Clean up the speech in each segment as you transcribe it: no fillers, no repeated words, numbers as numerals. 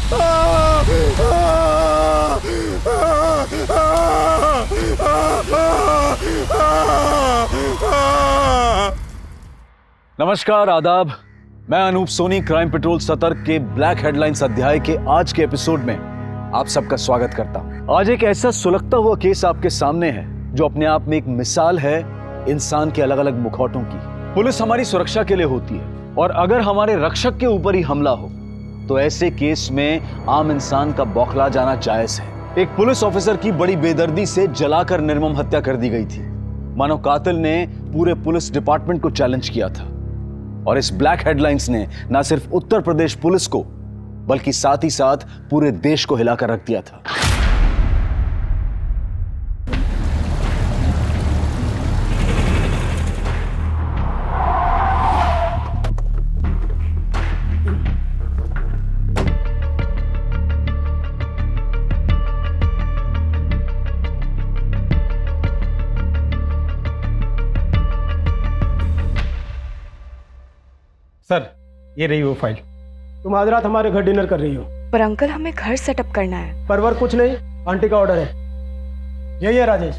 नमस्कार, आदाब। मैं अनूप सोनी क्राइम पेट्रोल सतर्क के ब्लैक हेडलाइंस अध्याय के आज के एपिसोड में आप सबका स्वागत करता हूं। आज एक ऐसा सुलगता हुआ केस आपके सामने है जो अपने आप में एक मिसाल है इंसान के अलग अलग मुखौटों की। पुलिस हमारी सुरक्षा के लिए होती है और अगर हमारे रक्षक के ऊपर ही हमला हो तो ऐसे केस में आम इंसान का बौखला जाना जायज है। एक पुलिस ऑफिसर की बड़ी बेदर्दी से जलाकर निर्मम हत्या कर दी गई थी। मानो कातिल ने पूरे पुलिस डिपार्टमेंट को चैलेंज किया था और इस ब्लैक हेडलाइंस ने न सिर्फ उत्तर प्रदेश पुलिस को बल्कि साथ ही साथ पूरे देश को हिलाकर रख दिया था। सर, ये रही वो फाइल। तुम आज रात हमारे घर डिनर कर रही हो। पर अंकल, हमें घर सेटअप करना है। परवर कुछ नहीं, आंटी का ऑर्डर है। यही है राजेश,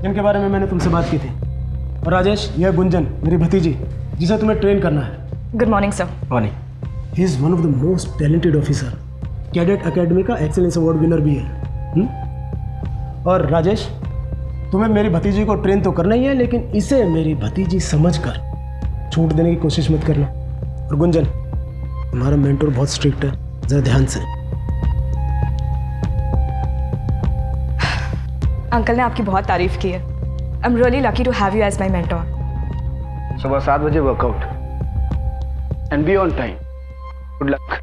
जिनके बारे में मैंने तुमसे बात की थी। और राजेश, यह गुंजन, मेरी भतीजी, जिसे तुम्हें ट्रेन करना है। Good morning sir. Morning. He is one of the most talented officer. Cadet academy का एक्सेलेंस अवार्ड विनर भी है। और राजेश, तुम्हें मेरी भतीजी को ट्रेन तो करना ही है, लेकिन इसे मेरी भतीजी समझकर छूट देने की कोशिश मत करना। और गुंजन, हमारा मेंटोर बहुत स्ट्रिक्ट है, जरा ध्यान से। अंकल ने आपकी बहुत तारीफ की है। I am really lucky to have you as my mentor. सुबह 7 बजे workout and be on time. Good luck.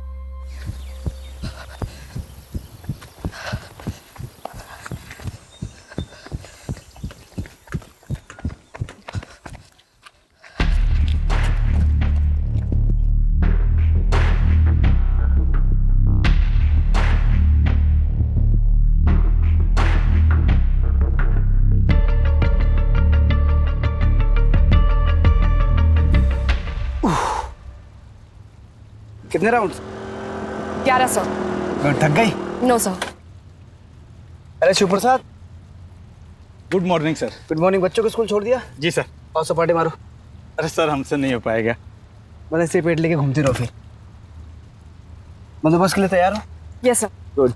कितने राउंड्स? 1100। थक गई? No sir. अरे Shiv Prasad, good morning sir. Good morning. बच्चों को स्कूल छोड़ दिया? जी सर। और सपाटे मारो। अरे सर, हमसे नहीं हो पाएगा। बस ऐसे पेट लेके घूमती रहो फिर। बंदोबस्त के लिए तैयार हो? Yes sir. गुड।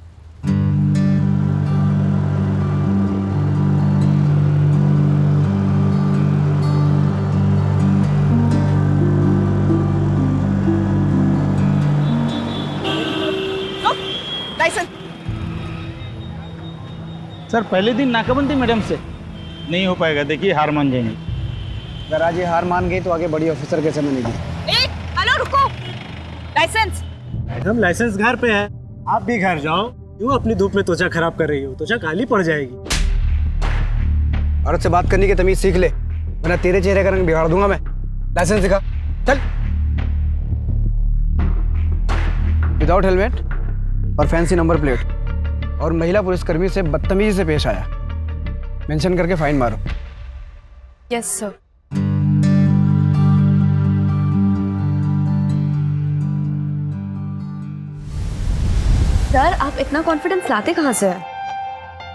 सर, पहले दिन नाकाबंदी मैडम से नहीं हो पाएगा। देखिए, हार मान जाएंगे। अगर आज ये हार मान गई तो आगे बड़ी ऑफिसर कैसे बनेगी? हेलो, रुको। लाइसेंस। मैडम, लाइसेंस घर पे है, आप भी घर जाओ। क्यों अपनी धूप में त्वचा खराब कर रही हो? त्वचा काली पड़ जाएगी। औरत से बात करने की तमीज सीख ले, वरना तेरे चेहरे का रंग बिगाड़ दूंगा मैं। लाइसेंस दिखा। चल। विदाउट हेलमेट और फैंसी नंबर प्लेट और महिला पुलिसकर्मी से बदतमीजी से पेश आया, मेंशन करके फाइन मारो। Yes sir. सर, आप इतना कॉन्फिडेंस लाते कहाँ से हैं?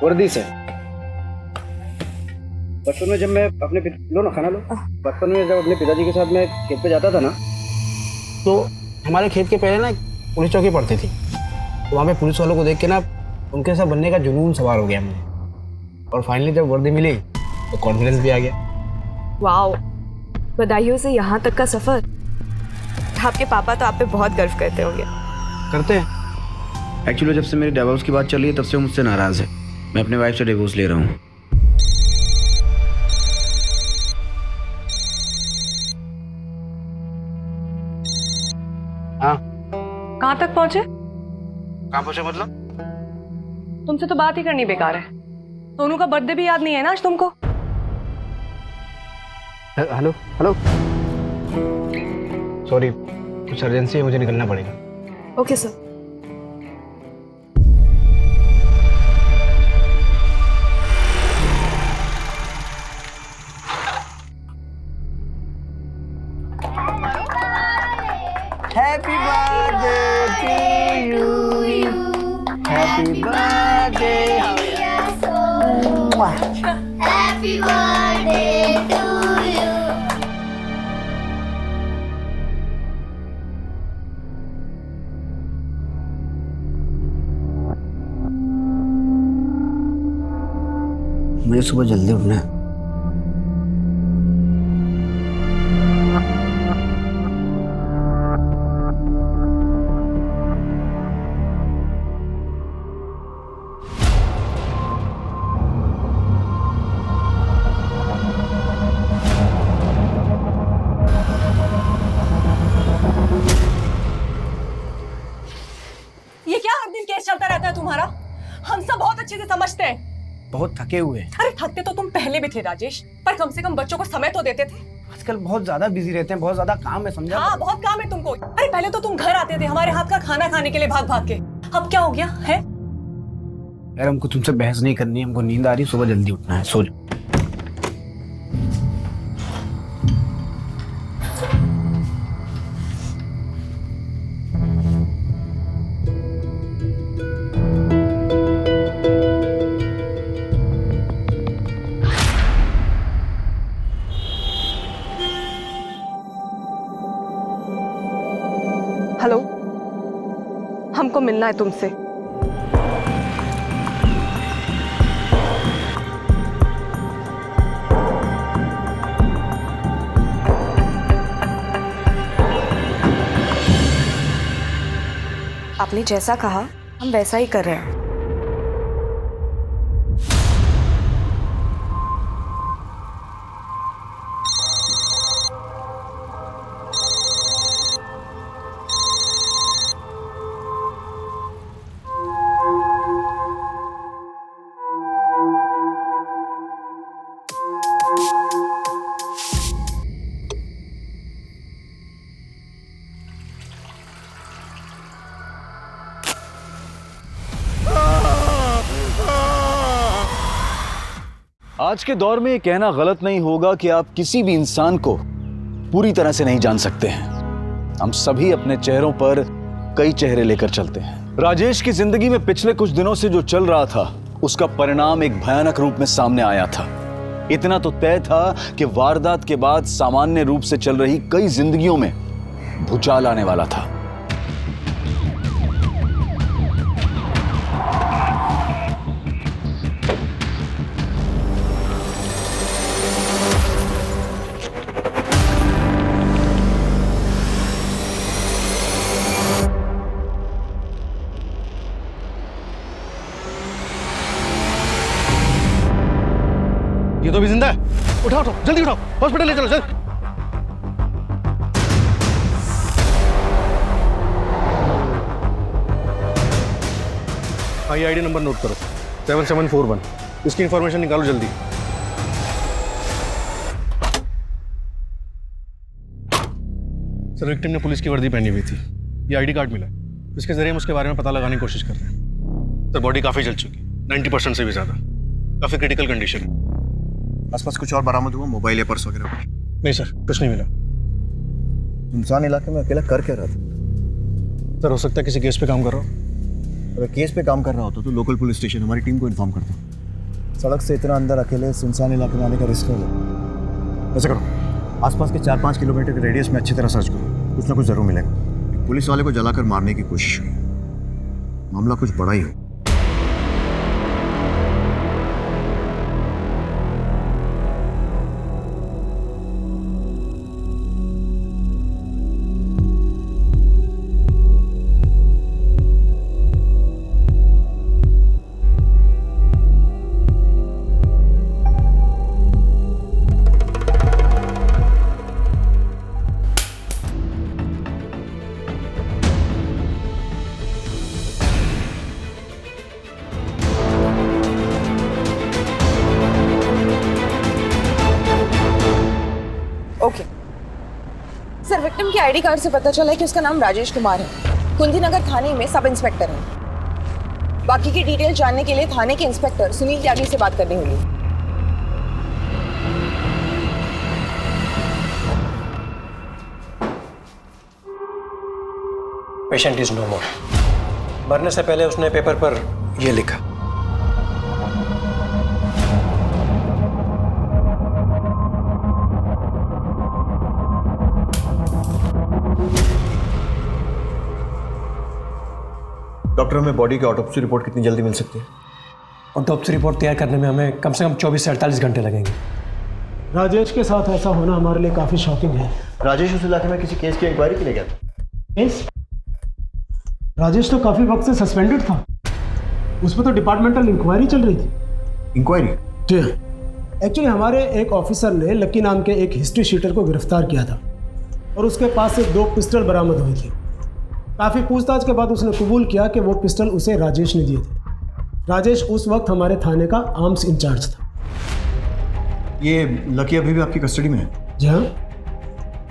वर्दी से। बचपन में जब मैं अपने लो ना, खाना लो। बचपन में जब अपने पिताजी के साथ मैं खेत पे जाता था ना, तो हमारे खेत के पहले ना पुलिस चौकी पड़ती थी। तो वहाँ पे पुलिस वालों को देख के ना उनके साथ बनने का जुनून सवार हो गया मुझे। और फाइनली जब वर्दी मिली तो कॉन्फिडेंस भी आ गया। वाओ, बधाइयों से यहाँ तक का सफर। आपके पापा तो आप पे बहुत गर्व करते होंगे। करते हैं। एक्चुअली जब से मेरे डिवोर्स की बात चल रही है तब से वो मुझसे नाराज है। मैं अपने वाइफ से डिवोर्स ले रहा हूँ। हाँ। कहाँ तक पहुँचे? कहाँ पहुँचे मतलब? तुमसे तो बात ही करनी बेकार है। सोनू का बर्थडे भी याद नहीं है ना आज तुमको? हेलो हेलो, सॉरी, कुछ अर्जेंसी है, मुझे निकलना पड़ेगा। Okay sir. Happy birthday to you. Happy birthday. Happy birthday to you. मुझे सुबह जल्दी उठना है। ये क्या हर दिन केस चलता रहता है तुम्हारा? हम सब बहुत अच्छे से समझते हैं। बहुत थके हुए हैं। अरे थकते तो तुम पहले भी थे राजेश, पर कम से कम बच्चों को समय तो देते थे। आजकल बहुत ज्यादा बिजी रहते हैं, बहुत ज्यादा काम है, समझा? हाँ, बहुत काम है तुमको। अरे पहले तो तुम घर आते थे हमारे हाथ का खाना खाने के लिए भाग भाग के। अब क्या हो गया है? यार हमको तुमसे बहस नहीं करनी, हमको नींद आ रही है, सुबह जल्दी उठना है, सो जाओ। हेलो, हमको मिलना है तुमसे। आपने जैसा कहा हम वैसा ही कर रहे हैं। आज के दौर में ये कहना गलत नहीं होगा कि आप किसी भी इंसान को पूरी तरह से नहीं जान सकते हैं। हम सभी अपने चेहरों पर कई चेहरे लेकर चलते हैं। राजेश की जिंदगी में पिछले कुछ दिनों से जो चल रहा था उसका परिणाम एक भयानक रूप में सामने आया था। इतना तो तय था कि वारदात के बाद सामान्य रूप से चल रही कई जिंदगियों में भूचाल आने वाला था। ये तो भी जिंदा है। उठाओ उठाओ, जल्दी उठाओ, हॉस्पिटल ले चलो सर। हाँ, ये आईडी नंबर नोट करो, 7741। इसकी इंफॉर्मेशन निकालो जल्दी। सर विक्टिम ने पुलिस की वर्दी पहनी हुई थी, ये आईडी कार्ड मिला, इसके जरिए हम उसके बारे में पता लगाने की कोशिश कर रहे हैं। सर बॉडी काफी जल चुकी, 90% से भी ज्यादा, काफी क्रिटिकल कंडीशन है। आसपास कुछ और बरामद हुआ, मोबाइल या पर्स वगैरह? नहीं सर, कुछ नहीं मिला। सुनसान इलाके में अकेला कर क्या रहा था? सर हो सकता है किसी केस पे काम कर रहा हो। अगर केस पे काम कर रहा होता तो लोकल पुलिस स्टेशन हमारी टीम को इन्फॉर्म करता। सड़क से इतना अंदर अकेले सुनसान इलाके में आने का रिस्क है। ऐसा करो, आसपास के 4-5 किलोमीटर के रेडियस में अच्छी तरह सर्च करो, कुछ ना कुछ जरूर मिलेगा। पुलिस वाले को जलाकर मारने की कोशिश हुई, मामला कुछ बड़ा ही हो। ओके सर, विक्टिम के आईडी कार्ड से पता चला है कि उसका नाम राजेश कुमार है, कुंदीनगर थाने में सब इंस्पेक्टर है। बाकी की डिटेल जानने के लिए थाने के इंस्पेक्टर सुनील त्यागी से बात करनी होगी। पेशेंट इज नो मोर। मरने से पहले उसने पेपर पर ये लिखा। डॉक्टर, हमें बॉडी की ऑटोप्सी रिपोर्ट कितनी जल्दी मिल सकती है? ऑटोप्सी रिपोर्ट तैयार करने में हमें कम से कम 24 से 48 घंटे लगेंगे। राजेश के साथ ऐसा होना हमारे लिए काफ़ी शॉकिंग है। राजेश उस इलाके में किसी केस की इंक्वायरी के लिए गया था? केस? राजेश तो काफ़ी वक्त से सस्पेंडेड था। उस पर तो डिपार्टमेंटल इंक्वायरी चल रही थी। इंक्वायरी? जी एक्चुअली हमारे एक ऑफिसर ने लक्की नाम के एक हिस्ट्री शीटर को गिरफ्तार किया था और उसके पास से 2 पिस्टल बरामद हुई थी। काफ़ी पूछताछ के बाद उसने कबूल किया कि वो पिस्टल उसे राजेश ने दिए थे। राजेश उस वक्त हमारे थाने का आर्म्स इंचार्ज था। ये लकी अभी भी आपकी कस्टडी में है? जी हाँ।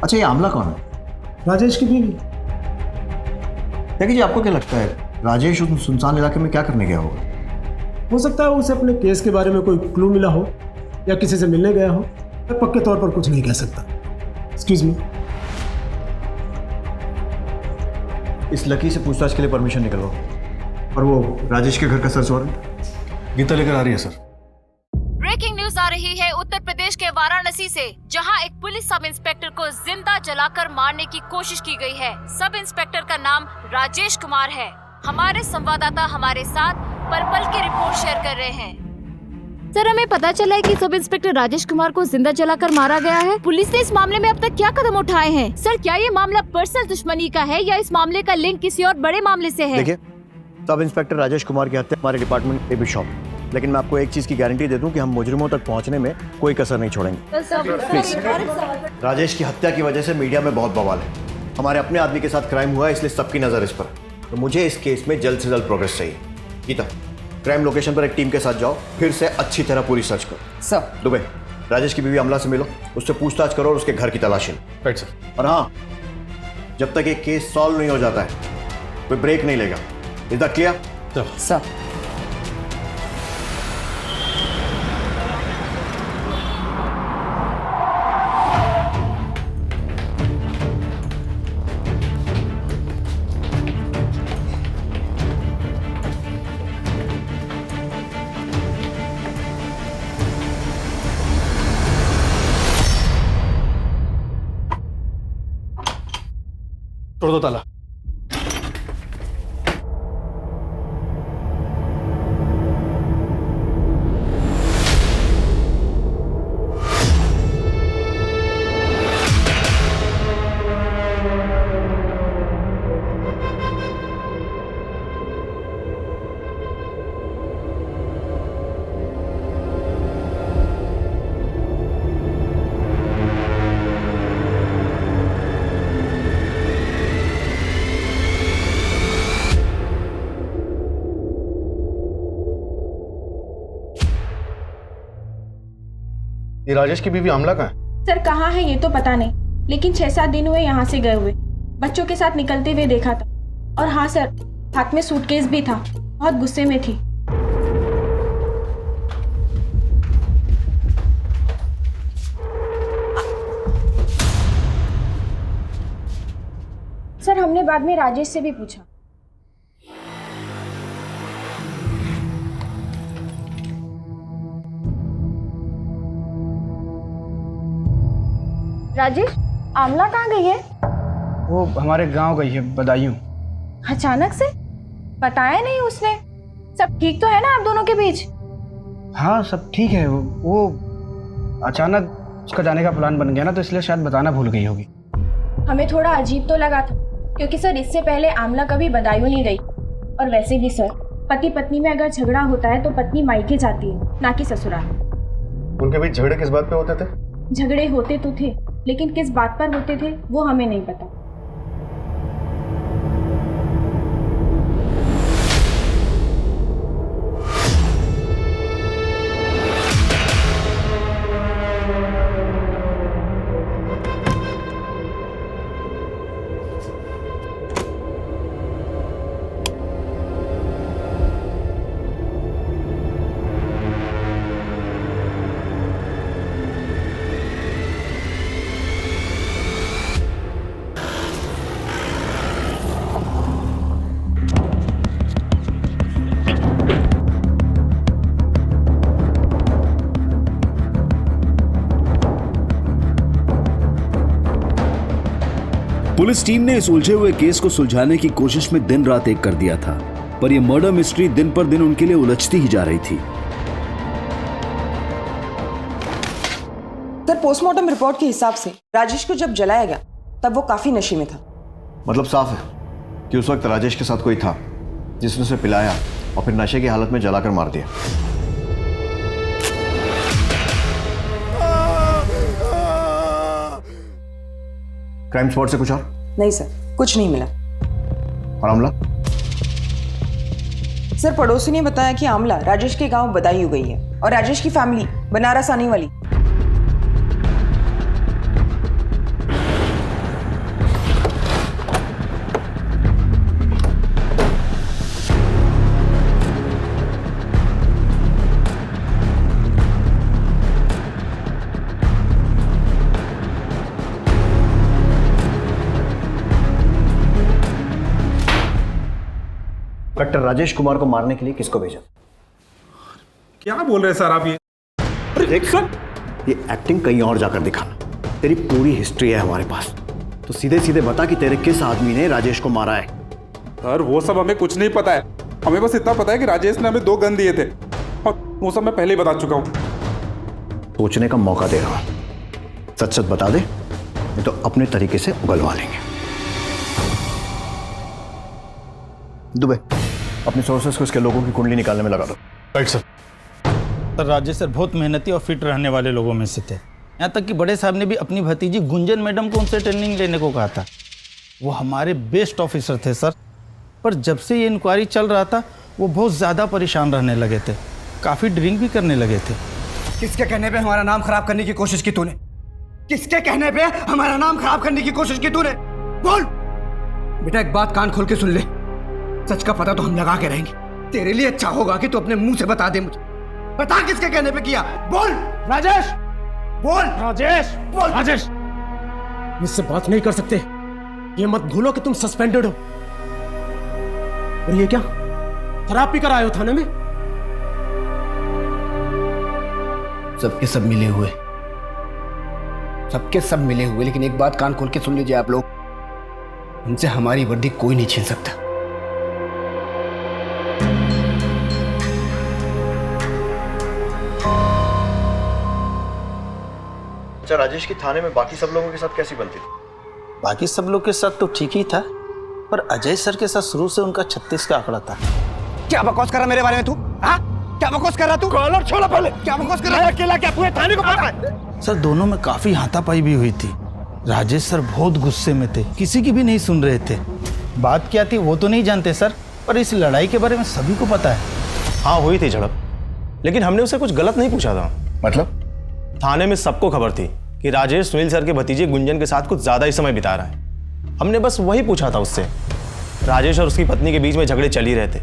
अच्छा, ये आमला कौन है? राजेश की बीवी। देखिए जी, आपको क्या लगता है राजेश उस सुनसान इलाके में क्या करने गया होगा? हो सकता है उसे अपने केस के बारे में कोई क्लू मिला हो या किसी से मिलने गया हो। मैं पक्के तौर पर कुछ नहीं कह सकता। Excuse me. इस लकी से पूछताछ के लिए परमिशन निकलवाओ। और वो राजेश के घर का सर्च वारंट गीता लेकर आ रही है सर। ब्रेकिंग न्यूज आ रही है उत्तर प्रदेश के वाराणसी से, जहां एक पुलिस सब इंस्पेक्टर को जिंदा जलाकर मारने की कोशिश की गई है। सब इंस्पेक्टर का नाम राजेश कुमार है। हमारे संवाददाता हमारे साथ पल पल की रिपोर्ट शेयर कर रहे हैं। सर, हमें पता चला है कि सब इंस्पेक्टर राजेश कुमार को जिंदा जलाकर मारा गया है। पुलिस ने इस मामले में अब तक क्या कदम उठाए हैं? सर, क्या ये मामला पर्सनल दुश्मनी का है या इस मामले का लिंक किसी और बड़े मामले से है? देखिए, सब इंस्पेक्टर राजेश कुमार की हत्या हमारे डिपार्टमेंट पे भी शॉक, लेकिन मैं आपको एक चीज की गारंटी दे दूं कि हम मुजरिमों तक पहुंचने में कोई कसर नहीं छोड़ेंगे। प्लीज। राजेश की हत्या की वजह से मीडिया में बहुत बवाल है। हमारे अपने आदमी के साथ क्राइम हुआ है, इसलिए सबकी नजर इस पर है। तो मुझे इस केस में जल्द से जल्द प्रोग्रेस चाहिए। गीता, क्राइम लोकेशन पर एक टीम के साथ जाओ, फिर से अच्छी तरह पूरी सर्च करो। सर। दुबे, राजेश की बीवी अमला से मिलो, उससे पूछताछ करो और उसके घर की तलाशी लो। Right sir. और हाँ, जब तक ये केस सॉल्व नहीं हो जाता है कोई ब्रेक नहीं लेगा। Is that clear? सर। तोड़ दो ताला। ये राजेश की बीवी आमला कहाँ है? सर, कहाँ है ये तो पता नहीं, लेकिन 6-7 दिन हुए यहाँ से गए हुए। बच्चों के साथ निकलते हुए देखा था। और हाँ सर, हाथ में सूटकेस भी था। बहुत गुस्से में थी। सर, हमने बाद में राजेश से भी पूछा। राजेश, आमला कहाँ गई है? वो हमारे गांव गई है, बदायूं। अचानक से? बताया नहीं उसने। सब ठीक तो है ना आप दोनों के बीच? हाँ, सब ठीक है। वो अचानक उसका जाने का प्लान बन गया ना, तो इसलिए शायद बताना भूल गई होगी। हमें थोड़ा अजीब तो लगा था, क्योंकि सर इससे पहले आमला कभी बदायूं नहीं गई। और वैसे भी सर, पति पत्नी में अगर झगड़ा होता है तो पत्नी मायके जाती है, ना कि ससुराल। उनके बीच झगड़े किस बात पे होते थे? झगड़े होते तो थे, लेकिन किस बात पर होते थे वो हमें नहीं पता। पुलिस टीम ने इस उलझे हुए केस को सुलझाने की कोशिश में दिन रात एक कर दिया था, पर यह मर्डर मिस्ट्री दिन पर दिन उनके लिए उलझती ही जा रही थी। सर, पोस्टमार्टम रिपोर्ट के हिसाब से राजेश को जब जलाया गया तब वो काफी नशे में था। मतलब साफ है कि उस वक्त राजेश के साथ कोई था जिसने उसे पिलाया और फिर नशे की हालत में जलाकर मार दिया। क्राइम स्पॉट से कुछ और? नहीं सर, कुछ नहीं मिला। और आमला? सर, पड़ोसी ने बताया कि आमला राजेश के गांव बदायूं गई है और राजेश की फैमिली बनारस आने वाली। डॉक्टर राजेश कुमार को मारने के लिए किसको भेजा? क्या बोल रहे सर आप ये? अरे देख सर, ये एक्टिंग कहीं और जाकर दिखाना। तेरी पूरी हिस्ट्री है हमारे पास, तो सीधे सीधे बता कि तेरे किस आदमी ने राजेश को मारा है। सर वो सब हमें कुछ नहीं पता है, हमें बस इतना पता है कि राजेश ने हमें 2 गन दिए थे और वो सब मैं पहले ही बता चुका हूँ। सोचने का मौका दे रहा हूं, सच सच बता दे, नहीं तो अपने तरीके से उगलवा लेंगे। दुबे, अपने सोर्सेस को इसके लोगों की कुंडली निकालने में लगा दो। Right sir. Sir Rajesh sir बहुत मेहनती और फिट रहने वाले लोगों में से थे। यहाँ तक कि बड़े साहब ने भी अपनी भतीजी गुंजन मैडम को उनसे ट्रेनिंग लेने को कहा था। वो हमारे बेस्ट ऑफिसर थे सर, पर जब से ये इंक्वायरी चल रहा था वो बहुत ज़्यादा परेशान रहने लगे थे, काफ़ी ड्रिंक भी करने लगे थे। किसके कहने पे हमारा नाम खराब करने की कोशिश की तूने? किसके कहने पे हमारा नाम खराब करने की कोशिश की तूने? बोल बेटा, एक बात कान खोल के सुन ले, सच का पता तो हम लगा के रहेंगे। तेरे लिए अच्छा होगा कि तू अपने मुंह से बता दे मुझे। बता किसके कहने पे किया? बोल राजेश, बोल राजेश, बोल राजेश। मुझसे बात नहीं कर सकते, ये मत भूलो कि तुम सस्पेंडेड हो। और ये क्या, शराब पीकर आए हो थाने में? सबके सब मिले हुए, सबके सब मिले हुए, लेकिन एक बात कान खोल के सुन लीजिए आप लोग, उनसे हमारी वर्दी कोई नहीं छीन सकता। अच्छा, राजेश की थाने में बाकी सब लोगों के साथ कैसी बनती थी? बाकी सब लोग के साथ तो ठीक ही था, पर अजय सर के साथ शुरू से उनका 36 का आंकड़ा था। क्या बकवास कर रहा मेरे बारे में तू? हाँ, क्या बकवास कर रहा तू? कॉलर छोड़ा पहले। क्या बकवास कर रहा है? अकेला क्या पूरे थाने को पता है? सर दोनों में काफी हाथापाई भी हुई थी। राजेश सर बहुत गुस्से में थे, किसी की भी नहीं सुन रहे थे। बात क्या थी वो तो नहीं जानते सर, पर इस लड़ाई के बारे में सभी को पता है। हाँ हुई थी झड़प, लेकिन हमने उसे कुछ गलत नहीं पूछा था। मतलब? थाने में सबको खबर थी कि राजेश सुनील सर के भतीजे गुंजन के साथ कुछ ज्यादा ही समय बिता रहा है। हमने बस वही पूछा था उससे। राजेश और उसकी पत्नी के बीच में झगड़े चल ही रहे थे,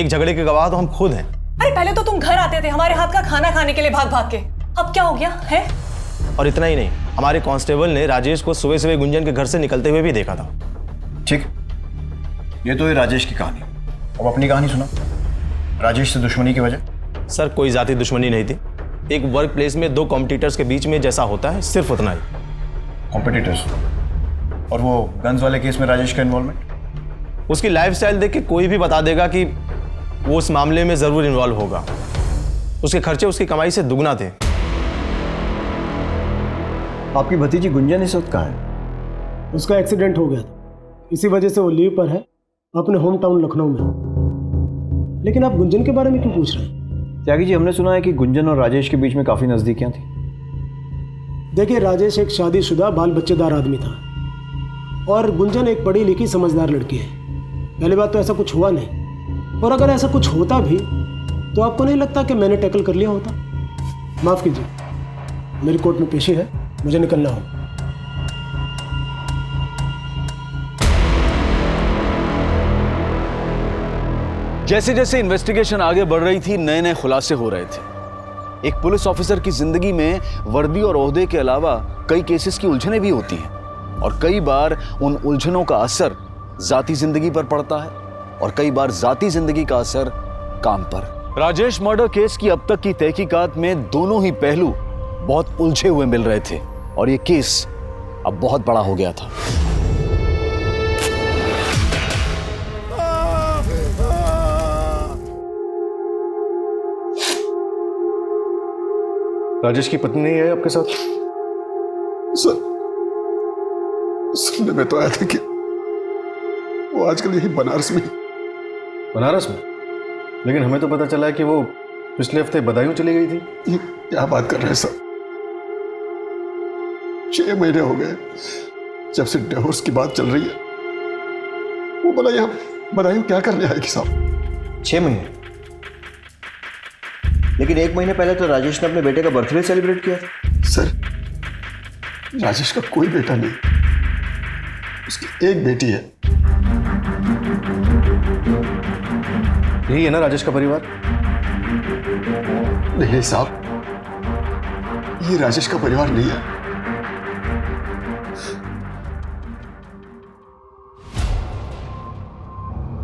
एक झगड़े के गवाह तो हम खुद हैं। अरे पहले तो तुम घर आते थे हमारे हाथ का खाना खाने के लिए भाग भाग के, अब क्या हो गया है? और इतना ही नहीं, हमारे कांस्टेबल ने राजेश को सुबह सुबह गुंजन के घर से निकलते हुए भी देखा था। ठीक, ये तो ये राजेश की कहानी। अब अपनी कहानी सुना। राजेश से दुश्मनी की वजह? सर कोई जाति दुश्मनी नहीं थी, एक वर्क प्लेस में 2 कॉम्पिटिटर्स के बीच में जैसा होता है, सिर्फ उतना ही। कॉम्पिटिटर्स? और वो गन्स वाले केस में राजेश का इन्वॉल्वमेंट? उसकी लाइफस्टाइल देख के कोई भी बता देगा कि वो उस मामले में जरूर इन्वॉल्व होगा। उसके खर्चे उसकी कमाई से दुगना थे। आपकी भतीजी गुंजन इस वक्त कहाँ है? उसका एक्सीडेंट हो गया था, इसी वजह से वो लीव पर है अपने होम टाउन लखनऊ में। लेकिन आप गुंजन के बारे में क्यों पूछ रहे हैं? त्यागी जी, हमने सुना है कि गुंजन और राजेश के बीच में काफी नजदीकियां थी। देखिए, राजेश एक शादीशुदा बाल बच्चेदार आदमी था और गुंजन एक पढ़ी लिखी समझदार लड़की है। पहली बात तो ऐसा कुछ हुआ नहीं, और अगर ऐसा कुछ होता भी तो आपको नहीं लगता कि मैंने टैकल कर लिया होता? माफ कीजिए, मेरी कोर्ट में पेशी है, मुझे निकलना हो। जैसे जैसे इन्वेस्टिगेशन आगे बढ़ रही थी, नए नए खुलासे हो रहे थे। एक पुलिस ऑफिसर की जिंदगी में वर्दी और ओहदे के अलावा कई केसेस की उलझनें भी होती हैं, और कई बार उन उलझनों का असर जाती जिंदगी पर पड़ता है और कई बार जाती जिंदगी का असर काम पर। राजेश मर्डर केस की अब तक की तहकीकात में दोनों ही पहलू बहुत उलझे हुए मिल रहे थे और ये केस अब बहुत बड़ा हो गया था। राजेश की पत्नी नहीं है आपके साथ? सर, सुनने में तो आया था कि वो आजकल यही बनारस में। बनारस में? लेकिन हमें तो पता चला है कि वो पिछले हफ्ते बदायूं चली गई थी। ये क्या बात कर रहे हैं सर? 6 महीने हो गए जब से डिवोर्स की बात चल रही है। वो बोला यहाँ बदायूं क्या करने आएगी साहब? 6 महीने? लेकिन 1 महीने पहले तो राजेश ने अपने बेटे का बर्थडे सेलिब्रेट किया था। सर, राजेश का कोई बेटा नहीं, उसकी एक बेटी है। यही है ना राजेश का परिवार? नहीं साहब, ये राजेश का परिवार नहीं है।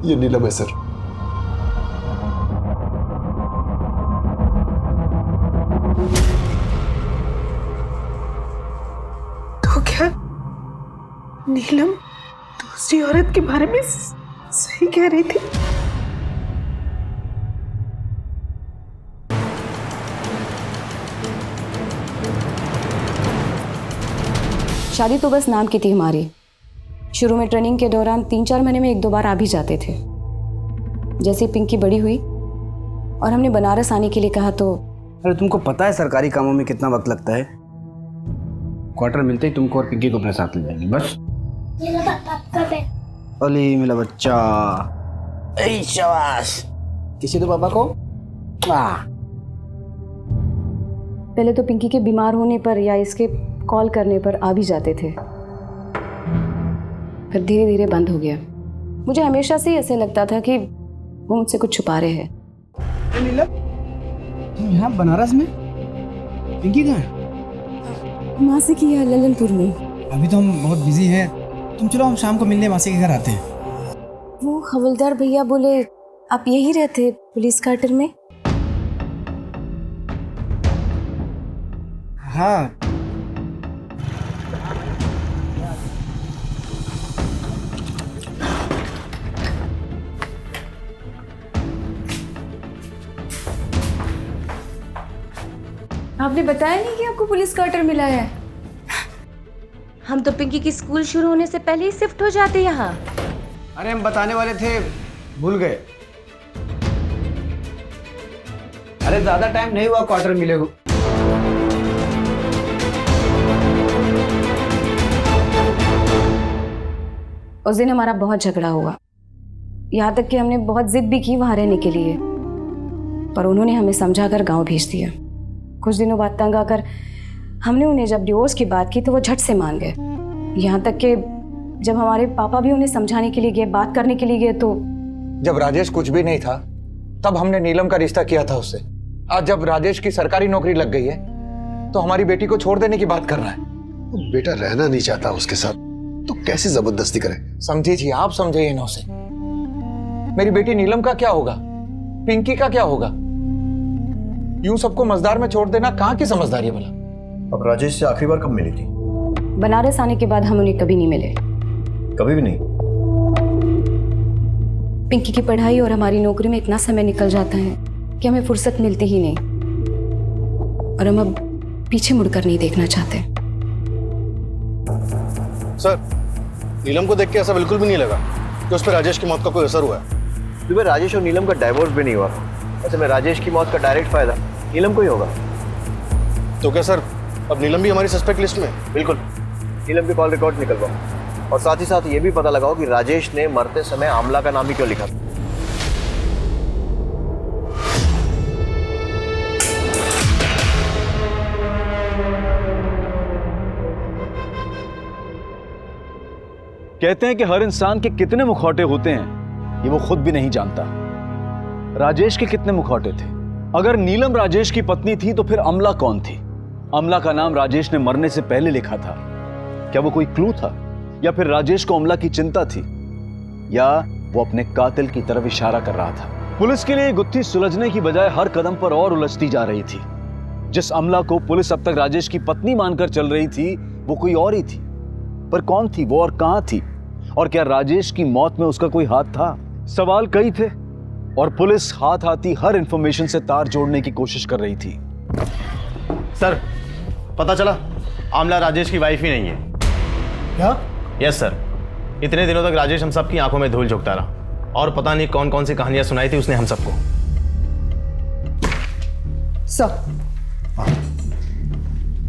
ये नीलम है सर। तो क्या नीलम दूसरी औरत के बारे में सही कह रही थी? शादी तो बस नाम की थी हमारी। शुरू में ट्रेनिंग के दौरान 3-4 महीने में 1-2 बार आ भी जाते थे। जैसे पिंकी बड़ी हुई और हमने बनारस आने के लिए कहा तो अरे तुमको पता है सरकारी कामों में कितना वक्त लगता है? क्वार्टर मिलते ही तुमको और पिंकी को अपने साथ ले जाएंगे बस। अली मेरा बच्चा, ऐ शाबाश। किसी तो पापा को पहले तो पिंकी के बीमार होने पर या इसके कॉल करने पर आ भी जाते थे, फिर धीरे धीरे बंद हो गया। मुझे हमेशा से ही ऐसे लगता था कि वो मुझसे कुछ छुपा रहे हैं। नीलम, तुम यहाँ बनारस में? पिंकी कहाँ है? मासी की है ललनपुर में। अभी तो हम बहुत बिजी हैं, तुम चलो हम शाम को मिलने मासी के घर आते हैं। वो हवलदार भैया बोले आप यही रहते पुलिस क्वार्टर में? हाँ। आपने बताया नहीं कि आपको पुलिस क्वार्टर मिला है? हम तो पिंकी की स्कूल शुरू होने से पहले ही शिफ्ट हो जाते यहाँ। अरे हम बताने वाले थे, भूल गए। अरे ज्यादा टाइम नहीं हुआ क्वार्टर मिले हो। उस दिन हमारा बहुत झगड़ा हुआ, यहाँ तक कि हमने बहुत जिद भी की वहाँ रहने के लिए, पर उन्होंने हमें समझाकर गांव भेज दिया। कुछ दिनों बाद तंग आकर हमने उन्हें जब डिवोर्स की बात की तो वो झट से मान गए। यहाँ तक कि जब हमारे पापा भी उन्हें समझाने के लिए गए, बात करने के लिए गए तो जब राजेश कुछ भी नहीं था तब हमने नीलम का रिश्ता किया था उससे। आज जब राजेश की सरकारी नौकरी लग गई है तो हमारी बेटी को छोड़ देने की बात कर रहा है। बेटा रहना नहीं चाहता उसके साथ तो कैसे जबरदस्ती करें? समझिए, आप समझिए ना उसे। मेरी बेटी नीलम का क्या होगा, पिंकी का क्या होगा? यूं सबको मजदार में छोड़ देना कहाँ की समझदारी है भला? अब राजेश से आखिरी बार कब मिली थी? बनारस आने के बाद हम उन्हें कभी नहीं मिले। कभी भी नहीं? पिंकी की पढ़ाई और हमारी नौकरी में इतना समय निकल जाता है कि हमें फुर्सत मिलती ही नहीं, और हम अब पीछे मुड़कर नहीं देखना चाहते। सर, नीलम को देख के ऐसा बिल्कुल भी नहीं लगा कि उस पर राजेश की मौत का कोई असर हुआ है। सुबह राजेश और नीलम का डाइवोर्स भी नहीं हुआ। ऐसे में राजेश की मौत का डायरेक्ट फायदा नीलम को ही होगा। तो क्या सर अब नीलम भी हमारी सस्पेक्ट लिस्ट में? बिल्कुल। नीलम के कॉल रिकॉर्ड निकलवाओ और साथ ही साथ ये भी पता लगाओ कि राजेश ने मरते समय आमला का नाम ही क्यों लिखा। कहते हैं कि हर इंसान के कितने मुखौटे होते हैं ये वो खुद भी नहीं जानता। राजेश के कितने मुखौटे थे? अगर नीलम राजेश की पत्नी थी तो फिर अमला कौन थी? अमला का नाम राजेश ने मरने से पहले लिखा था। क्या वो कोई क्लू था, या फिर राजेश को अमला की चिंता थी, या वो अपने कातिल की तरफ इशारा कर रहा था? पुलिस के लिए गुत्थी सुलझने की बजाय हर कदम पर और उलझती जा रही थी। जिस अमला को पुलिस अब तक राजेश की पत्नी मानकर चल रही थी वो कोई और ही थी। पर कौन थी वो और कहां थी? और क्या राजेश की मौत में उसका कोई हाथ था? सवाल कई थे और पुलिस हाथ आती हर इंफॉर्मेशन से तार जोड़ने की कोशिश कर रही थी। सर पता चला आमला राजेश की वाइफ ही नहीं है। क्या? यस सर, इतने दिनों तक राजेश हम सबकी आंखों में धूल झोंकता रहा और पता नहीं कौन कौन सी कहानियां सुनाई थी उसने हम सबको।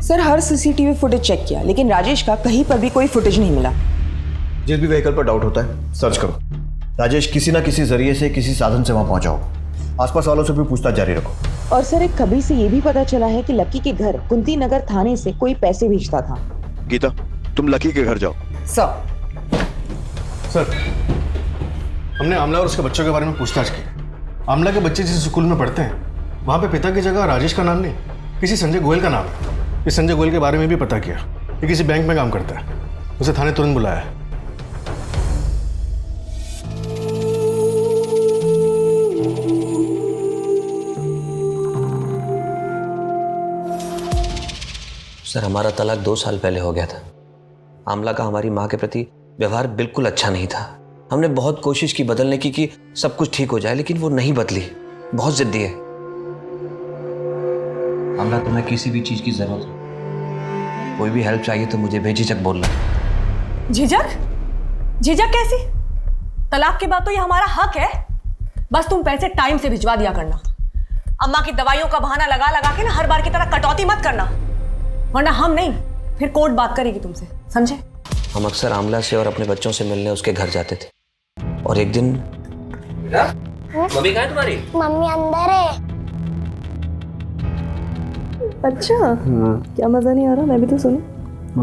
सर हर सीसीटीवी फुटेज चेक किया लेकिन राजेश का कहीं पर भी कोई फुटेज नहीं मिला। जिस भी व्हीकल पर डाउट होता है सर्च करो। राजेश किसी ना किसी जरिए से किसी साधन से वहां पहुंचा होगा। आसपास वालों से भी पूछताछ जारी रखो। और सर एक खबर से ये भी पता चला है कि लक्की के घर कुंती नगर थाने से कोई पैसे भेजता था। गीता तुम लकी के घर जाओ। सर हमने आमला और उसके बच्चों के बारे में पूछताछ की। आमला के बच्चे जिस स्कूल में पढ़ते हैं वहाँ पे पिता की जगह राजेश का नाम नहीं किसी संजय गोयल का नाम है। इस संजय गोयल के बारे में भी पता किया। ये किसी बैंक में काम करता है। उसे थाने तुरंत बुलाया है। सर हमारा तलाक 2 साल पहले हो गया था। आमला का हमारी माँ के प्रति व्यवहार बिल्कुल अच्छा नहीं था। हमने बहुत कोशिश की बदलने की कि सब कुछ ठीक हो जाए, लेकिन वो नहीं बदली। बहुत जिद्दी है। आमला तुम्हें किसी भी चीज की जरूरत हो, कोई भी हेल्प चाहिए तो मुझे बेझिझक बोलना। झिझक? झिझक कैसी? तलाक के बाद तो ये हमारा हक है। बस तुम पैसे टाइम से भिजवा दिया करना। अम्मा की दवाइयों का बहाना लगा लगा के ना हर बार की तरह कटौती मत करना, वरना हम नहीं फिर कोर्ट बात करेगी तुमसे, समझे? हम अक्सर आमला से और अपने बच्चों से मिलने उसके घर जाते थे और एक दिन मम्मी कहाँ है तुम्हारी? मम्मी अंदर है। अच्छा क्या मजा नहीं आ रहा? मैं भी तो सुनूं।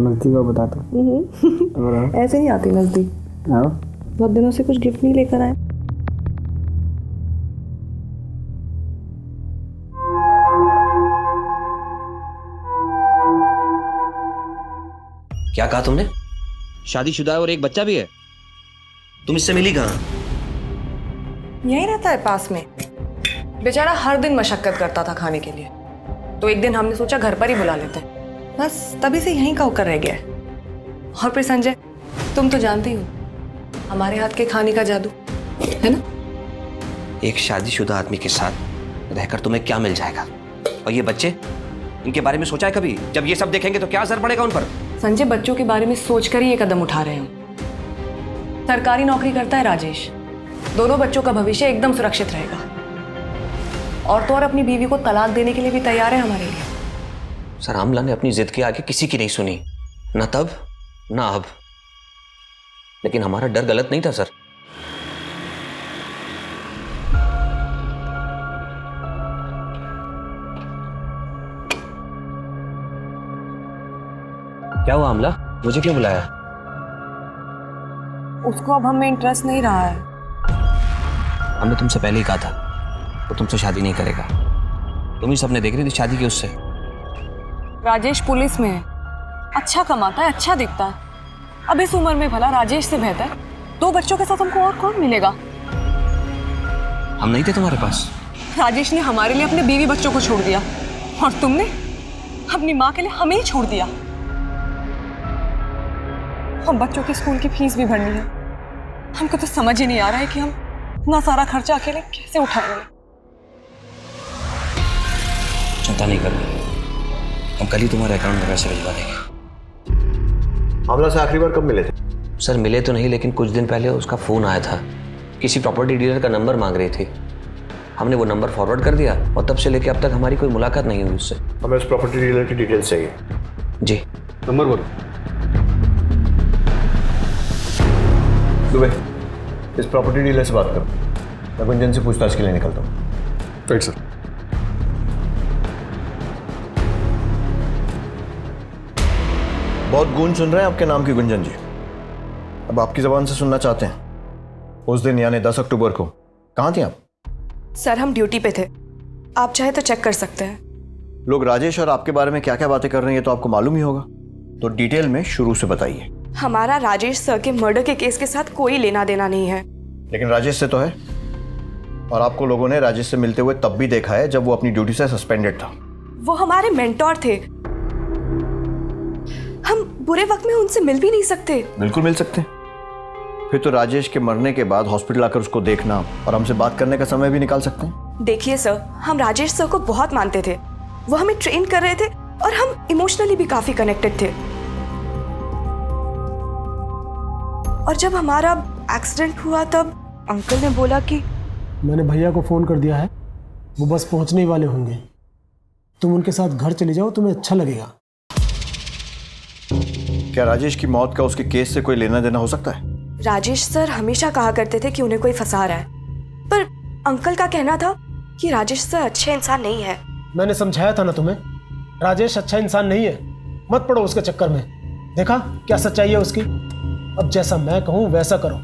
नजदीक बताता ऐसे नहीं आती नजदीक। बहुत दिनों से कुछ गिफ्ट नहीं लेकर आए। क्या कहा तुमने? शादीशुदा है और एक बच्चा भी है। तुम इससे मिली कहाँ? यहीं रहता है पास में। बेचारा हर दिन मशक्कत करता था खाने के लिए, तो एक दिन हमने सोचा घर पर ही बुला लेते हैं। बस तभी से यहीं का होकर रह गया है। और फिर संजय, तुम तो जानते ही हो हमारे हाथ के खाने का जादू है ना। एक शादीशुदा आदमी के साथ रहकर तुम्हें क्या मिल जाएगा? और ये बच्चे, इनके बारे में सोचा है कभी? जब ये सब देखेंगे तो क्या असर पड़ेगा उन पर? संजय, बच्चों के बारे में सोचकर ही ये कदम उठा रहे हैं। सरकारी नौकरी करता है राजेश। दोनों बच्चों का भविष्य एकदम सुरक्षित रहेगा। और तो और अपनी बीवी को तलाक देने के लिए भी तैयार है हमारे लिए। सर आमला ने अपनी जिद के आगे किसी की नहीं सुनी, न तब न अब। लेकिन हमारा डर गलत नहीं था सर। क्या हुआ आमला? मुझे क्यों बुलाया? उसको अब हमें इंटरेस्ट नहीं रहा है। हमने तुमसे पहले ही कहा था वो तुमसे शादी नहीं करेगा। तुम ही सपने देख रही थी शादी के उससे। राजेश पुलिस में है, अच्छा कमाता है, अच्छा दिखता है। अब इस उम्र में भला राजेश से बेहतर 2 बच्चों के साथ हमको और कौन मिलेगा? हम नहीं थे तुम्हारे पास? राजेश ने हमारे लिए अपने बीवी बच्चों को छोड़ दिया और तुमने अपनी माँ के लिए हमें ही छोड़ दिया। हम बच्चों के स्कूल की फीस भी भरनी है। हमको तो समझ ही नहीं आ रहा है कि हम इतना सारा खर्चा अकेले कैसे उठाएंगे। चिंता नहीं करनी, हम कल ही तुम्हारे अकाउंट में पैसे भिजवा देंगे। आमला से आखिरी बार कब मिले थे? सर मिले तो नहीं, लेकिन कुछ दिन पहले उसका फोन आया था। किसी प्रॉपर्टी डीलर का नंबर मांग रही थी। हमने वो नंबर फॉरवर्ड कर दिया और तब से लेके अब तक हमारी कोई मुलाकात नहीं हुई उससे। हमें उस प्रॉपर्टी डीलर की डिटेल्स चाहिए। जी। नंबर बोलो। दुबे, इस प्रॉपर्टी डीलर से बात करो। मैं गुंजन से पूछताछ के लिए निकलता हूँ। Right sir. बहुत गूंज सुन रहे हैं आपके नाम की गुंजन जी। अब आपकी जबान से सुनना चाहते हैं। उस दिन यानी 10 अक्टूबर को कहाँ थी आप? सर हम ड्यूटी पे थे, आप चाहे तो चेक कर सकते हैं। लोग राजेश और आपके बारे में क्या क्या बातें कर रहे हैं ये तो आपको मालूम ही होगा, तो डिटेल में शुरू से बताइए। हमारा राजेश सर के मर्डर के केस के साथ कोई लेना देना नहीं है। लेकिन राजेश से तो है, और आपको लोगों ने राजेश से मिलते हुए तब भी देखा है जब वो अपनी ड्यूटी से सस्पेंडेड था। वो हमारे मेंटोर थे, हम बुरे वक्त में उनसे मिल भी नहीं सकते। बिल्कुल मिल सकते। फिर तो राजेश के मरने के बाद हॉस्पिटल आकर उसको देखना और हमसे बात करने का समय भी निकाल सकते हैं। देखिए सर, हम राजेश सर को बहुत मानते थे। वो हमें ट्रेन कर रहे थे और हम इमोशनली भी काफी कनेक्टेड थे। और जब हमारा एक्सीडेंट हुआ तब अंकल ने बोला कि मैंने भैया को फ़ोन कर दिया है, वो बस पहुंचने ही वाले होंगे। तुम उनके साथ घर चले जाओ, तुम्हें अच्छा लगेगा। क्या राजेश की मौत का उसके केस से कोई लेना देना हो सकता है? राजेश सर हमेशा कहा करते थे कि उन्हें कोई फंसा रहा है, पर अंकल का कहना था कि राजेश सर अच्छे इंसान नहीं है। मैंने समझाया था ना तुम्हें, राजेश अच्छा इंसान नहीं है, मत पड़ो उसके चक्कर में। देखा क्या सच्चाई है उसकी। अब जैसा मैं कहूँ वैसा करो।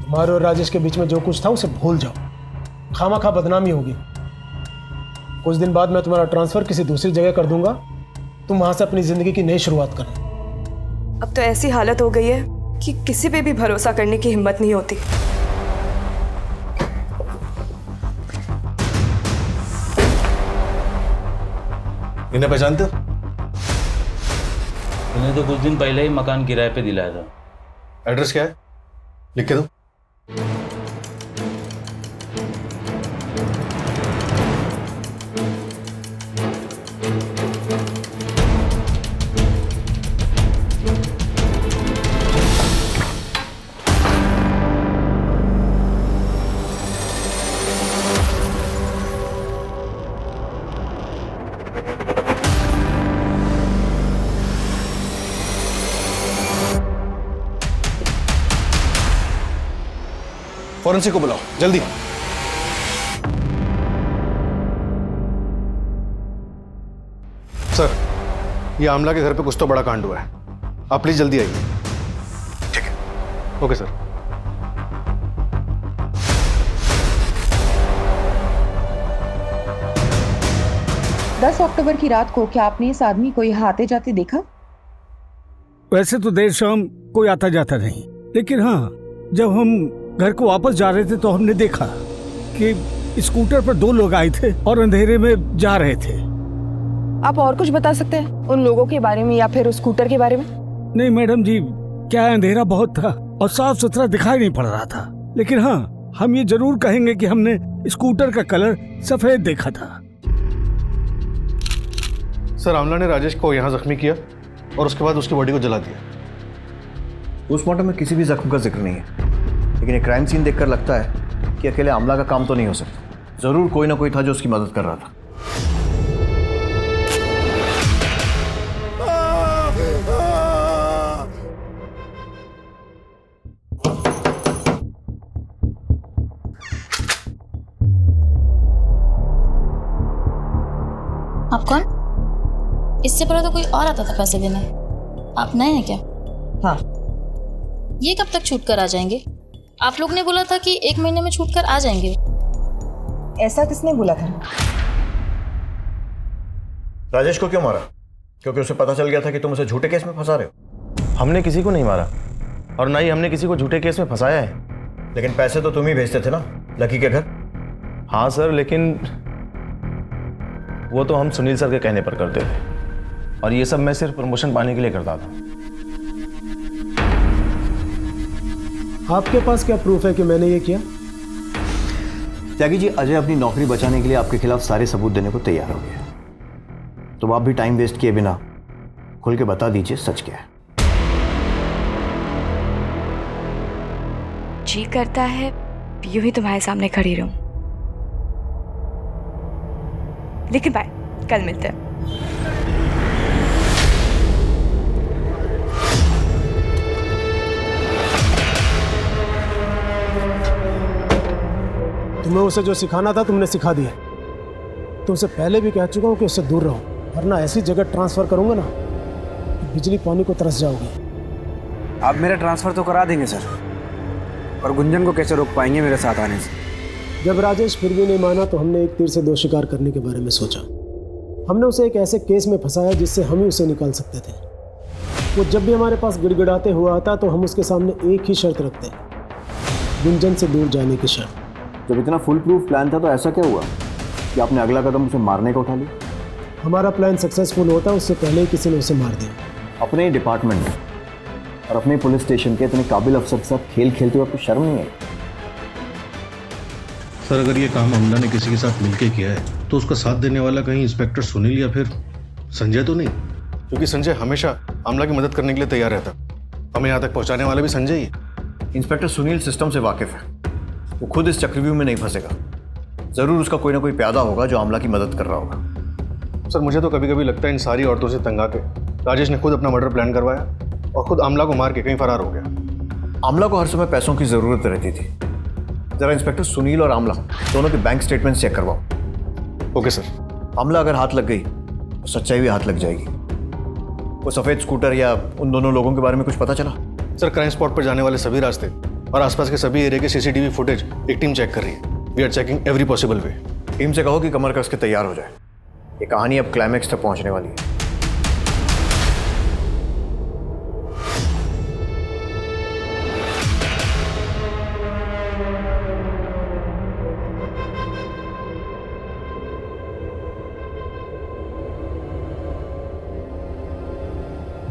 तुम्हारे और राजेश के बीच में जो कुछ था उसे भूल जाओ, खामखा बदनामी होगी। कुछ दिन बाद मैं तुम्हारा ट्रांसफर किसी दूसरी जगह कर दूंगा, तुम वहां से अपनी जिंदगी की नई शुरुआत करना। अब तो ऐसी हालत हो गई है कि किसी पे भी भरोसा करने की हिम्मत नहीं होती। इन्हें पहचानते हो? इन्हें तो कुछ दिन पहले ही मकान किराए पे दिलाया था। एड्रेस क्या है? लिख के दो। फॉरेंसिक को बुलाओ जल्दी। सर, ये आमला के घर पे कुछ तो बड़ा कांड हुआ है, आप प्लीज जल्दी आइए। ठीक है। Okay sir. अक्टूबर की रात को क्या आपने इस आदमी को यहाँ आते जाते देखा? वैसे तो देर शाम कोई आता जाता नहीं, लेकिन हाँ, जब हम घर को वापस जा रहे थे तो हमने देखा कि स्कूटर पर दो लोग आए थे और अंधेरे में जा रहे थे। आप और कुछ बता सकते हैं उन लोगों के बारे में या फिर उस स्कूटर के बारे में? नहीं मैडम जी, क्या अंधेरा बहुत था और साफ सुथरा दिखाई नहीं पड़ रहा था, लेकिन हाँ, हम ये जरूर कहेंगे कि हमने स्कूटर का कलर सफेद देखा था। सर, आमला ने राजेश को यहाँ जख्मी किया और उसके बाद उसकी बॉडी को जला दिया। पोस्टमार्टम में किसी भी जख्म का जिक्र नहीं है, लेकिन एक क्राइम सीन देखकर लगता है कि अकेले आमला का काम तो नहीं हो सकता। जरूर कोई ना कोई था जो उसकी मदद कर रहा था। आप कौन? इससे पहले तो कोई और आता था पैसे देने। आप नए हैं क्या? हाँ। ये कब तक छूट कर आ जाएंगे? आप लोग ने बोला था कि 1 महीने में छूट कर आ जाएंगे। ऐसा किसने बोला था? राजेश को क्यों मारा? क्योंकि उसे पता चल गया था कि तुम उसे झूठे केस में फंसा रहे हो। हमने किसी को नहीं मारा और ना ही हमने किसी को झूठे केस में फंसाया है। लेकिन पैसे तो तुम ही भेजते थे ना लकी के घर। हाँ सर, लेकिन वो तो हम सुनील सर के कहने पर करते थे और ये सब मैं सिर्फ प्रमोशन पाने के लिए करता था। आपके पास क्या प्रूफ है कि मैंने ये किया? त्यागी जी, अजय अपनी नौकरी बचाने के लिए आपके खिलाफ सारे सबूत देने को तैयार हो गया, तो आप भी टाइम वेस्ट किए बिना खुल के बता दीजिए सच क्या है। जी करता है यूं ही तुम्हारे सामने खड़ी रहूं, लेकिन बाय, कल मिलते हैं। तुम्हें उसे जो सिखाना था तुमने सिखा दिया। तुमसे पहले भी कह चुका हूं कि उससे दूर रहो, वरना ऐसी जगह ट्रांसफर करूंगा ना कि बिजली पानी को तरस जाओगी। आप मेरा ट्रांसफर तो करा देंगे सर, और गुंजन को कैसे रोक पाएंगे मेरे साथ आने से? जब राजेश फिर भी नहीं माना तो हमने एक तीर से दो शिकार करने के बारे में सोचा। हमने उसे एक ऐसे केस में फंसाया जिससे हम ही उसे निकाल सकते थे। वो जब भी हमारे पास गिड़गिड़ाते हुआ आता तो हम उसके सामने एक ही शर्त रखते, गुंजन से दूर जाने की शर्त। जब इतना फुल प्रूफ प्लान था तो ऐसा क्या हुआ कि आपने अगला कदम उसे मारने का उठा लिया? हमारा प्लान सक्सेसफुल होता उससे पहले ही किसी ने उसे मार दिया। अपने ही डिपार्टमेंट में और अपने पुलिस स्टेशन के इतने काबिल अफसर के साथ खेल खेलते हुए आपको शर्म नहीं आई? सर, अगर ये काम आमला ने किसी के साथ मिलके किया है तो उसका साथ देने वाला कहीं इंस्पेक्टर सुनील या फिर संजय तो नहीं, क्योंकि संजय हमेशा आमला की मदद करने के लिए तैयार रहता। हमें यहाँ तक पहुँचाने वाला भी संजय ही है। इंस्पेक्टर सुनील सिस्टम से वाकिफ है, वो खुद इस चक्रव्यूह में नहीं फंसेगा। जरूर उसका कोई ना कोई प्यादा होगा जो आमला की मदद कर रहा होगा। सर मुझे तो कभी कभी लगता है इन सारी औरतों से तंग आके राजेश ने खुद अपना मर्डर प्लान करवाया और खुद आमला को मार के कहीं फरार हो गया। आमला को हर समय पैसों की जरूरत रहती थी। जरा इंस्पेक्टर सुनील और आमला दोनों के बैंक स्टेटमेंट चेक करवाओ। Okay sir. आमला अगर हाथ लग गई तो सच्चाई भी हाथ लग जाएगी। वो सफेद स्कूटर या उन दोनों लोगों के बारे में कुछ पता चला? सर क्राइम स्पॉट पर जाने वाले सभी रास्ते और आसपास के सभी एरिया के सीसीटीवी फुटेज एक टीम चेक कर रही है। We are checking every possible way. Team से कहो कि कमर कस के तैयार हो जाए। ये कहानी अब क्लाइमैक्स तक पहुंचने वाली है।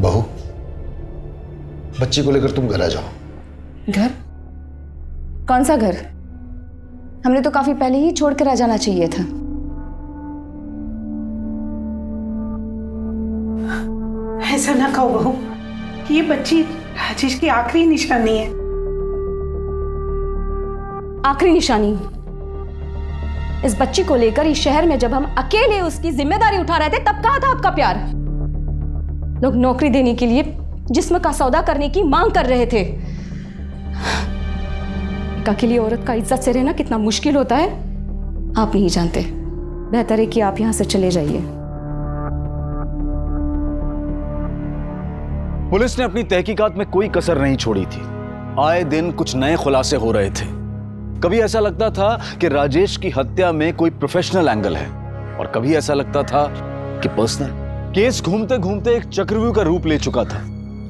बहू, बच्ची को लेकर तुम घर आ जाओ। घर? कौन सा घर? हमने तो काफी पहले ही छोड़कर आ जाना चाहिए था। ऐसा ना कहो बहू, ये बच्ची राजेश की आखिरी निशानी है। आखिरी निशानी? इस बच्ची को लेकर इस शहर में जब हम अकेले उसकी जिम्मेदारी उठा रहे थे तब कहाँ था आपका प्यार? लोग नौकरी देने के लिए जिस्म का सौदा करने की मांग कर रहे थे। एक अकेली औरत का इज्जत से रहना कितना मुश्किल होता है आप नहीं जानते। बेहतर है कि आप यहां से चले जाइए। पुलिस ने अपनी तहकीकात में कोई कसर नहीं छोड़ी थी। आए दिन कुछ नए खुलासे हो रहे थे। कभी ऐसा लगता था कि राजेश की हत्या में कोई प्रोफेशनल एंगल है और कभी ऐसा लगता था कि पर्सनल। केस घूमते घूमते एक चक्रव्यूह का रूप ले चुका था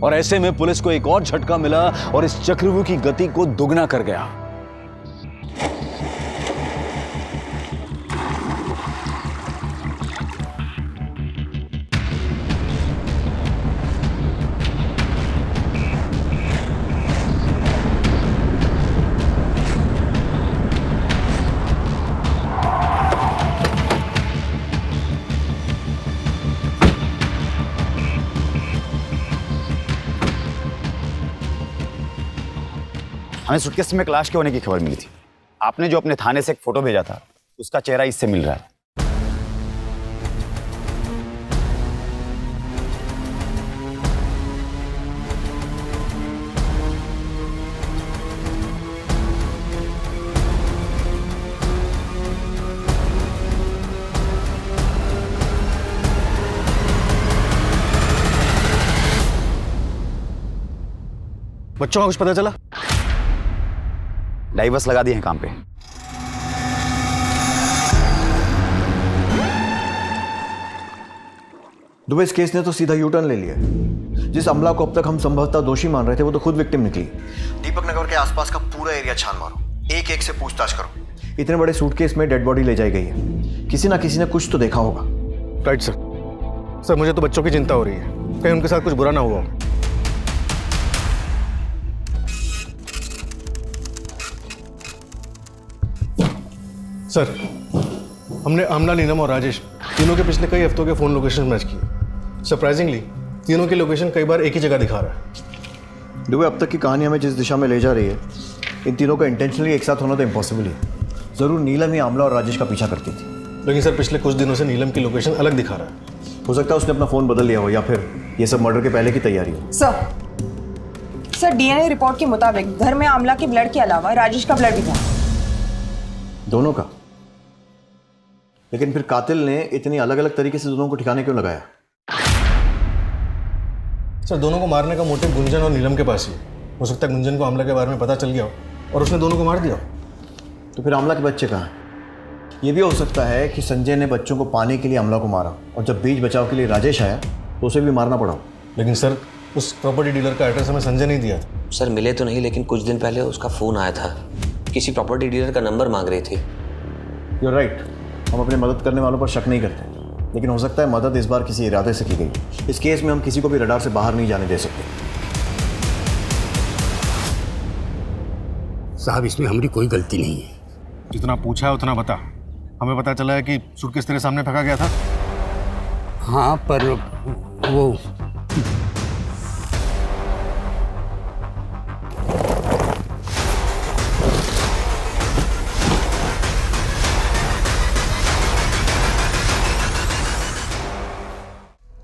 और ऐसे में पुलिस को एक और झटका मिला और इस चक्रव्यूह की गति को दुगना कर गया। हमें सूटकेस में क्लैश के होने की खबर मिली थी। आपने जो अपने थाने से एक फोटो भेजा था उसका चेहरा इससे मिल रहा है। बच्चों का कुछ पता चला? डाइवर्स लगा दिए हैं काम पे। दुबे इस केस ने तो सीधा यू टर्न ले लिया। जिस अमला को अब तक हम संभवतः दोषी मान रहे थे वो तो खुद विक्टिम निकली। दीपक नगर के आसपास का पूरा एरिया छान मारो, एक एक से पूछताछ करो। इतने बड़े सूटकेस में डेड बॉडी ले जाई गई है। किसी ना किसी ने कुछ तो देखा होगा। Right sir. सर मुझे तो बच्चों की चिंता हो रही है, कहीं उनके साथ कुछ बुरा ना हुआ। सर हमने आमला, नीलम और राजेश तीनों के पिछले कई हफ्तों के फोन लोकेशन मैच किए। सरप्राइजिंगली तीनों की लोकेशन कई बार एक ही जगह दिखा रहा है। दुबे अब तक की कहानी हमें जिस दिशा में ले जा रही है, इन तीनों का इंटेंशनली एक साथ होना तो इम्पॉसिबल ही। जरूर नीलम ही आमला और राजेश का पीछा करती थी। लेकिन सर पिछले कुछ दिनों से नीलम की लोकेशन अलग दिखा रहा है। हो सकता है उसने अपना फोन बदल लिया हो या फिर ये सब मर्डर के पहले की तैयारी हो। सर डीएनए रिपोर्ट के मुताबिक घर में आमला के ब्लड के अलावा राजेश का ब्लड भी था। दोनों का? लेकिन फिर कातिल ने इतनी अलग अलग तरीके से दोनों को ठिकाने क्यों लगाया? सर दोनों को मारने का मोटिव गुंजन और नीलम के पास ही हो सकता है। गुंजन को आमला के बारे में पता चल गया हो और उसने दोनों को मार दिया। तो फिर आमला के बच्चे कहाँ हैं? ये भी हो सकता है कि संजय ने बच्चों को पाने के लिए आमला को मारा और जब बीच बचाव के लिए राजेश आया तो उसे भी मारना पड़ा। लेकिन सर उस प्रॉपर्टी डीलर का एड्रेस हमें संजय नहीं दिया था। सर मिले तो नहीं, लेकिन कुछ दिन पहले उसका फ़ोन आया था। किसी प्रॉपर्टी डीलर का नंबर मांग रही थी। You're right, हम अपने मदद करने वालों पर शक नहीं करते, लेकिन हो सकता है मदद इस बार किसी इरादे से की गई। इस केस में हम किसी को भी रडार से बाहर नहीं जाने दे सकते। साहब इसमें हमारी कोई गलती नहीं है। जितना पूछा है उतना बता। हमें पता चला है कि सूटकेस तेरे सामने फेंका गया था। हाँ पर वो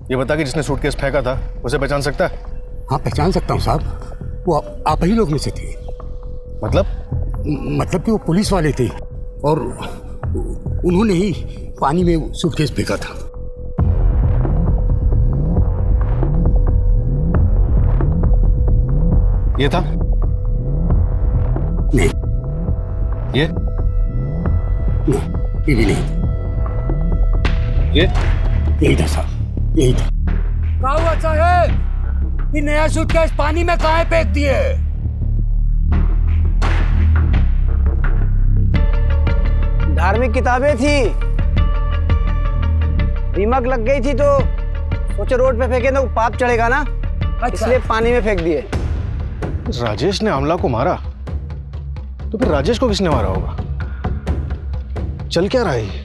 ये बता कि जिसने सूटकेस फेंका था उसे पहचान सकता है? हाँ पहचान सकता हूँ साहब, वो आप ही लोग में से थे। मतलब कि वो पुलिस वाले थे और उन्होंने ही पानी में सूटकेस फेंका था। ये था? नहीं। ये? नहीं, ये भी नहीं। ये? यही था साहब, यही था। क्या हुआ साहब? ये नया सूटकेस पानी में कहाँ फेंक दिए? धार्मिक किताबें थी, दीमक लग गई थी तो सोचे रोड पे फेंके तो पाप चढ़ेगा ना, इसलिए पानी में फेंक दिए। राजेश ने आमला को मारा तो फिर राजेश को किसने मारा होगा? चल क्या रहा है ये?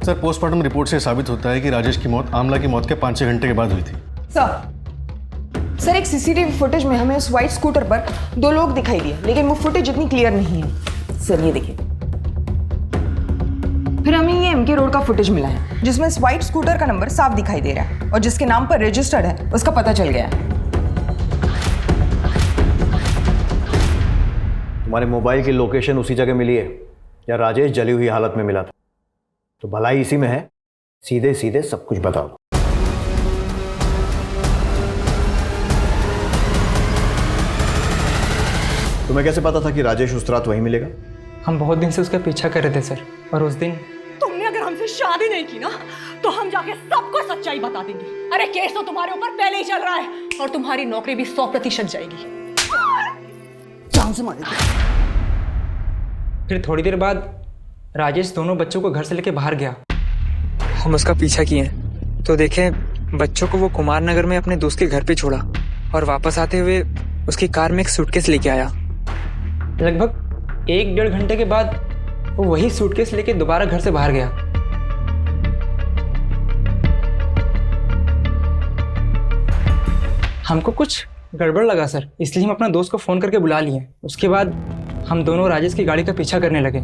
सर, पोस्टमार्टम रिपोर्ट से साबित होता है कि राजेश की मौत आमला की मौत के 5-6 घंटे के बाद हुई थी। सर एक सीसीटीवी फुटेज में हमें उस व्हाइट स्कूटर पर 2 लोग दिखाई दिए, लेकिन वो फुटेज इतनी क्लियर नहीं है। सर ये देखिए, फिर हमें ये एमके रोड का फुटेज मिला है जिसमें इस व्हाइट स्कूटर का नंबर साफ दिखाई दे रहा है और जिसके नाम पर रजिस्टर्ड है उसका पता चल गया है। तुम्हारे मोबाइल की लोकेशन उसी जगह मिली है या राजेश जली हुई हालत में मिला था? तो भलाई इसी में है, सीधे सीधे सब कुछ बताओ। तुम्हें कैसे पता था कि राजेश उस रात वहीं मिलेगा? हम बहुत दिन से उसका पीछा कर रहे थे सर, और उस दिन तुमने अगर हमसे शादी नहीं की ना तो हम जाके सबको सच्चाई बता देंगे। अरे केस तो तुम्हारे ऊपर पहले ही चल रहा है और तुम्हारी नौकरी भी 100% जाएगी। जान से मारेंगे। फिर थोड़ी देर बाद राजेश दोनों बच्चों को घर से लेके बाहर गया। हम उसका पीछा किए तो देखें बच्चों को वो कुमार नगर में अपने दोस्त के घर पे छोड़ा और वापस आते हुए उसकी कार में एक सूटकेस लेके आया। लगभग 1-1.5 घंटे के बाद वो वही सूटकेस लेके दोबारा घर से बाहर गया। हमको कुछ गड़बड़ लगा सर, इसलिए हम अपना दोस्त को फोन करके बुला लिए। उसके बाद हम दोनों राजेश की गाड़ी का पीछा करने लगे।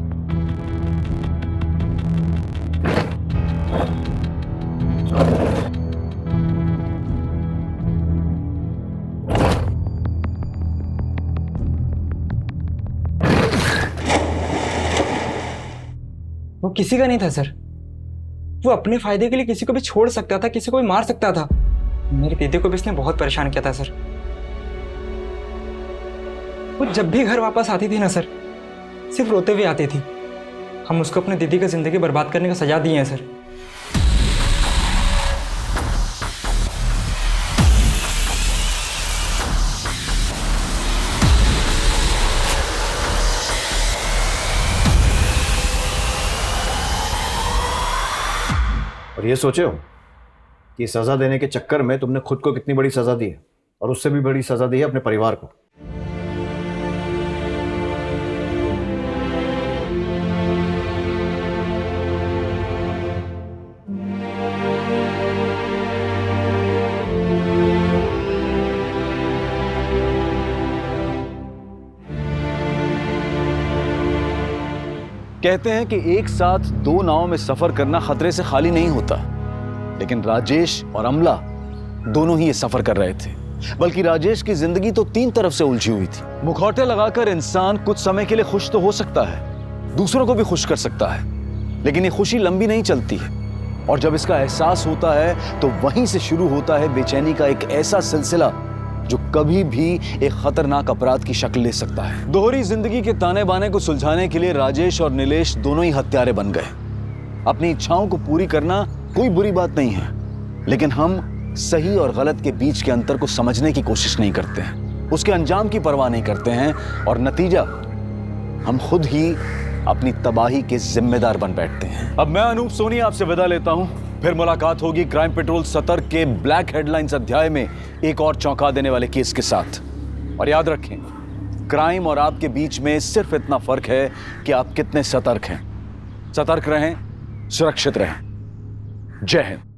वो किसी का नहीं था सर, वो अपने फायदे के लिए किसी को भी छोड़ सकता था, किसी को भी मार सकता था। मेरी दीदी को भी इसने बहुत परेशान किया था सर। वो जब भी घर वापस आती थी ना सर, सिर्फ रोते हुए आती थी। हम उसको अपनी दीदी का जिंदगी बर्बाद करने का सजा दिए हैं सर। और ये सोचे हो कि सजा देने के चक्कर में तुमने खुद को कितनी बड़ी सजा दी है, और उससे भी बड़ी सजा दी है अपने परिवार को। कहते हैं कि एक साथ 2 नावों में सफर करना खतरे से खाली नहीं होता, लेकिन राजेश और अमला दोनों ही ये सफर कर रहे थे। बल्कि राजेश की जिंदगी तो 3 तरफ से उलझी हुई थी। मुखौटे लगाकर इंसान कुछ समय के लिए खुश तो हो सकता है, दूसरों को भी खुश कर सकता है, लेकिन ये खुशी लंबी नहीं चलती है। और जब इसका एहसास होता है तो वहीं से शुरू होता है बेचैनी का एक ऐसा सिलसिला जो कभी भी एक खतरनाक अपराध की शक्ल ले सकता है। दोहरी जिंदगी के ताने बाने को सुलझाने के लिए राजेश और नीलेश दोनों ही हत्यारे बन गए। अपनी इच्छाओं को पूरी करना कोई बुरी बात नहीं है, लेकिन हम सही और गलत के बीच के अंतर को समझने की कोशिश नहीं करते हैं, उसके अंजाम की परवाह नहीं करते हैं, और नतीजा हम खुद ही अपनी तबाही के जिम्मेदार बन बैठते हैं। अब मैं अनूप सोनी आपसे विदा लेता हूं, फिर मुलाकात होगी क्राइम पेट्रोल सतर्क के ब्लैक हेडलाइंस अध्याय में एक और चौंका देने वाले केस के साथ। और याद रखें, क्राइम और आपके बीच में सिर्फ इतना फर्क है कि आप कितने सतर्क हैं। सतर्क रहें, सुरक्षित रहें। जय हिंद।